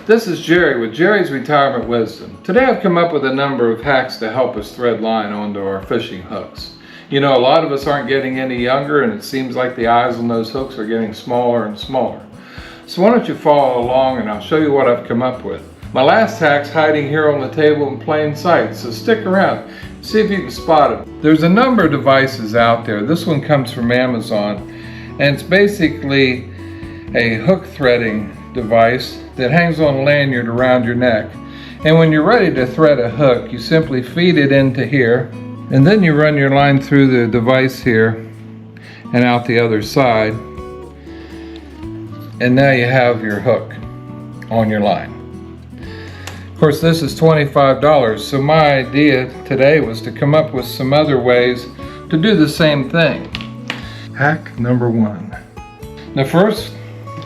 This is Jerry with Jerry's Retirement Wisdom. Today I've come up with a number of hacks to help us thread line onto our fishing hooks. You know, a lot of us aren't getting any younger, and it seems like the eyes on those hooks are getting smaller and smaller. So why don't you follow along and I'll show you what I've come up with. My last hack's hiding here on the table in plain sight, so stick around, see if you can spot it. There's a number of devices out there. This one comes from Amazon, and it's basically a hook threading device that hangs on a lanyard around your neck. And when you're ready to thread a hook, you simply feed it into here, and then you run your line through the device here and out the other side, and now you have your hook on your line. Of course, this is $25, so my idea today was to come up with some other ways to do the same thing. Hack number one. The first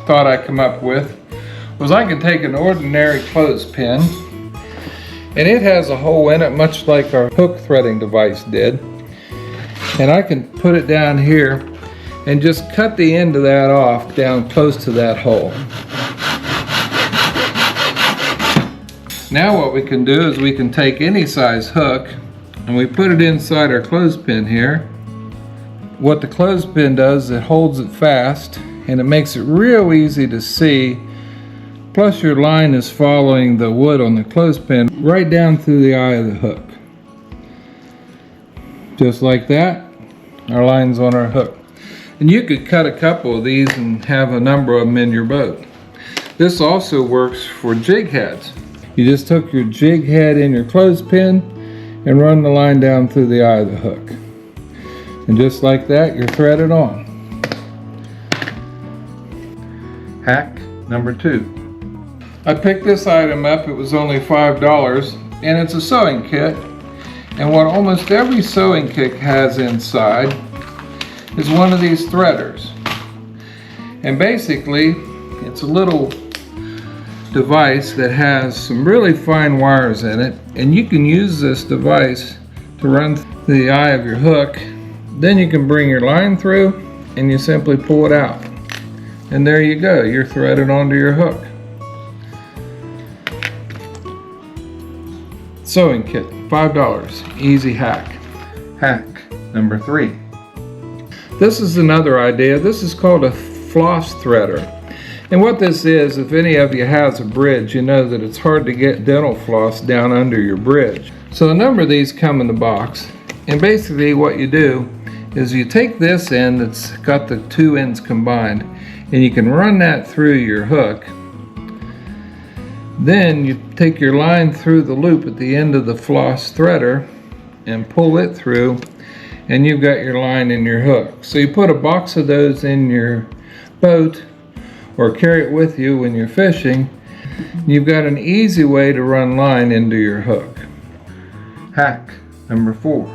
thought I come up with was I can take an ordinary clothespin, and it has a hole in it much like our hook threading device did, and I can put it down here and just cut the end of that off down close to that hole. Now what we can do is we can take any size hook and we put it inside our clothespin here. What the clothespin does, it holds it fast and it makes it real easy to see. Plus your line is following the wood on the clothespin right down through the eye of the hook. Just like that, our line's on our hook. And you could cut a couple of these and have a number of them in your boat. This also works for jig heads. You just hook your jig head in your clothespin and run the line down through the eye of the hook. And just like that, you're threaded on. Hack number two. I picked this item up, it was only $5, and it's a sewing kit. And what almost every sewing kit has inside is one of these threaders. And basically, it's a little device that has some really fine wires in it, and you can use this device to run through the eye of your hook. Then you can bring your line through and you simply pull it out. And there you go, you're threaded onto your hook. Sewing kit, $5, easy hack. Hack number three. This is another idea. This is called a floss threader. And what this is, if any of you has a bridge, you know that it's hard to get dental floss down under your bridge. So a number of these come in the box. And basically what you do is you take this end that's got the two ends combined, and you can run that through your hook. Then you take your line through the loop at the end of the floss threader and pull it through, and you've got your line in your hook. So you put a box of those in your boat or carry it with you when you're fishing. You've got an easy way to run line into your hook. Hack number four.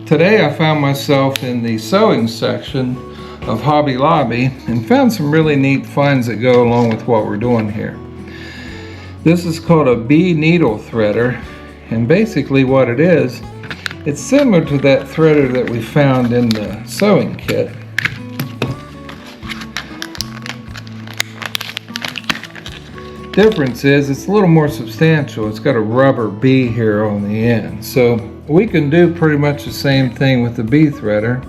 Today I found myself in the sewing section of Hobby Lobby and found some really neat finds that go along with what we're doing here. This is called a bee needle threader, and basically what it is, it's similar to that threader that we found in the sewing kit. Difference is it's a little more substantial. It's got a rubber bee here on the end. So we can do pretty much the same thing with the bee threader.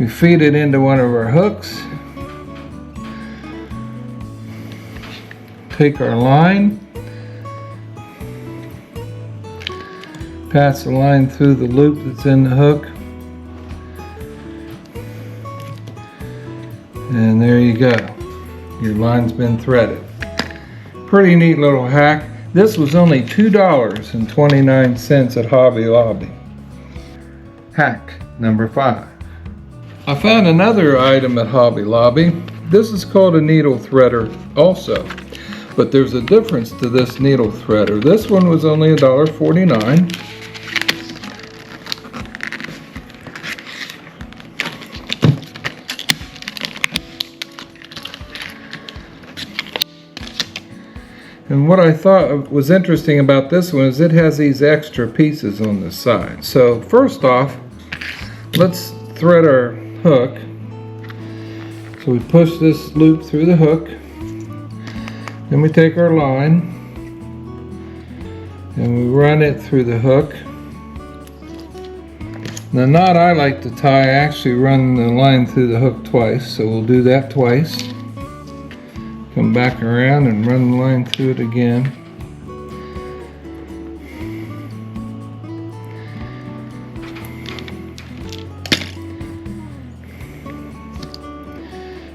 We feed it into one of our hooks, take our line, pass the line through the loop that's in the hook, and there you go. Your line's been threaded. Pretty neat little hack. This was only $2.29 at Hobby Lobby. Hack number five. I found another item at Hobby Lobby. This is called a needle threader also, but there's a difference to this needle threader. This one was only $1.49. And what I thought was interesting about this one is it has these extra pieces on the side. So first off, let's thread our hook. So we push this loop through the hook, Then we take our line and we run it through the hook. The knot I like to tie, I actually run the line through the hook twice, so we'll do that twice. Come back around and run the line through it again.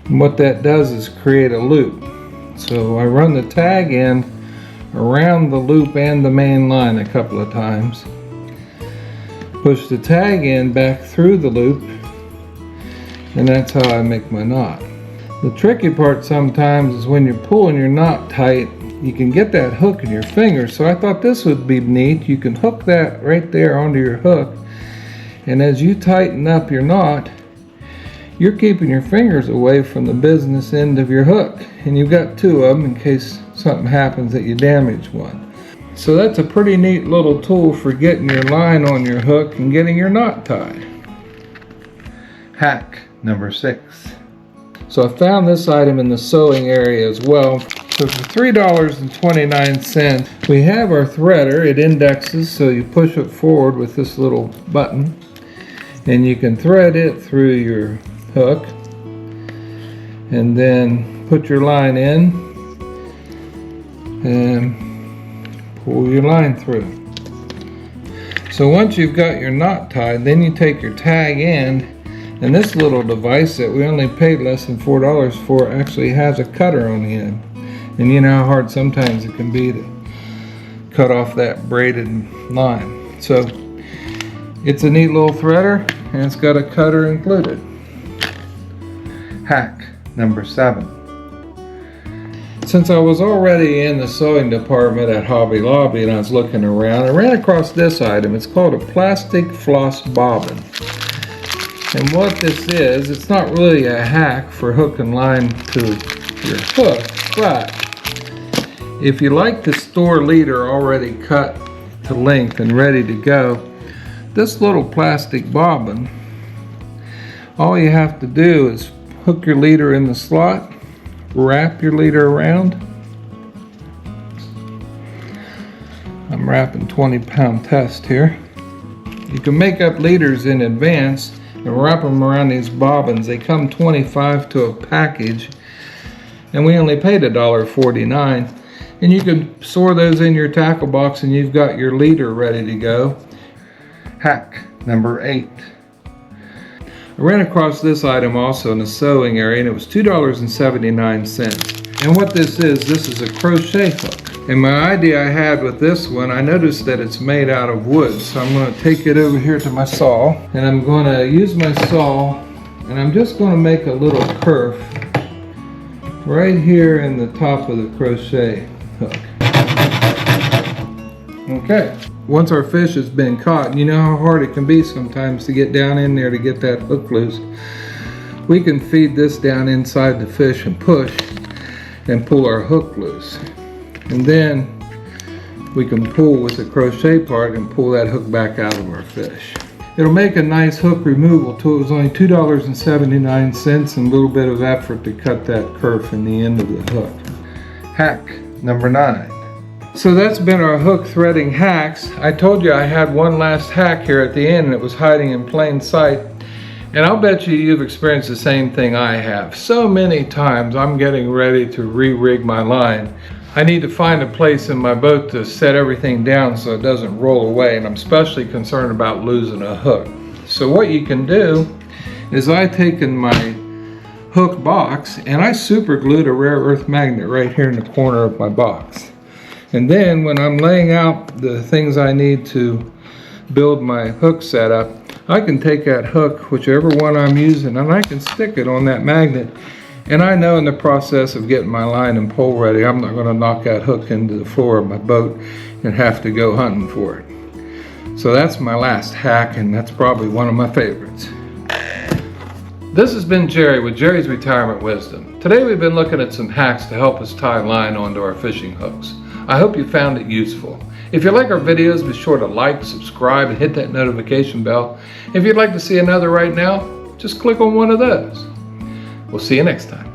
And what that does is create a loop. So I run the tag in around the loop and the main line a couple of times. Push the tag in back through the loop, and that's how I make my knot. The tricky part sometimes is when you're pulling your knot tight, you can get that hook in your finger. So I thought this would be neat. You can hook that right there onto your hook, and as you tighten up your knot, you're keeping your fingers away from the business end of your hook, and you've got two of them in case something happens that you damage one. So that's a pretty neat little tool for getting your line on your hook and getting your knot tied. Hack number 6. So I found this item in the sewing area as well. So for $3.29, we have our threader. It indexes, so you push it forward with this little button, and you can thread it through your hook and then put your line in and pull your line through. So once you've got your knot tied, then you take your tag end, and this little device that we only paid less than $4 for actually has a cutter on the end. And you know how hard sometimes it can be to cut off that braided line. So it's a neat little threader, and it's got a cutter included. Hack number 7. Since I was already in the sewing department at Hobby Lobby and I was looking around, I ran across this item. It's called a plastic floss bobbin. And what this is, it's not really a hack for hook and line to your hook, but if you like to store leader already cut to length and ready to go, this little plastic bobbin, all you have to do is hook your leader in the slot, wrap your leader around. I'm wrapping 20-pound test here. You can make up leaders in advance and wrap them around these bobbins. They come 25 to a package, and we only paid $1.49. And you can store those in your tackle box and you've got your leader ready to go. Hack number 8. I ran across this item also in the sewing area, and it was $2.79. And what this is a crochet hook. And my idea I had with this one, I noticed that it's made out of wood. So I'm going to take it over here to my saw, and I'm going to use my saw, and I'm just going to make a little kerf right here in the top of the crochet hook. Okay. Once our fish has been caught, and you know how hard it can be sometimes to get down in there to get that hook loose, we can feed this down inside the fish and push and pull our hook loose. And then we can pull with the crochet part and pull that hook back out of our fish. It'll make a nice hook removal tool. It was only $2.79 and a little bit of effort to cut that kerf in the end of the hook. Hack number 9. So that's been our hook threading hacks. I told you I had one last hack here at the end, and it was hiding in plain sight. And I'll bet you've experienced the same thing I have. So many times I'm getting ready to re-rig my line. I need to find a place in my boat to set everything down so it doesn't roll away, and I'm especially concerned about losing a hook. So what you can do is I've taken my hook box and I super glued a rare earth magnet right here in the corner of my box. And then when I'm laying out the things I need to build my hook setup, I can take that hook, whichever one I'm using, and I can stick it on that magnet. And I know in the process of getting my line and pole ready, I'm not going to knock that hook into the floor of my boat and have to go hunting for it. So that's my last hack, and that's probably one of my favorites. This has been Jerry with Jerry's Retirement Wisdom. Today we've been looking at some hacks to help us tie line onto our fishing hooks. I hope you found it useful. If you like our videos, be sure to like, subscribe, and hit that notification bell. If you'd like to see another right now, just click on one of those. We'll see you next time.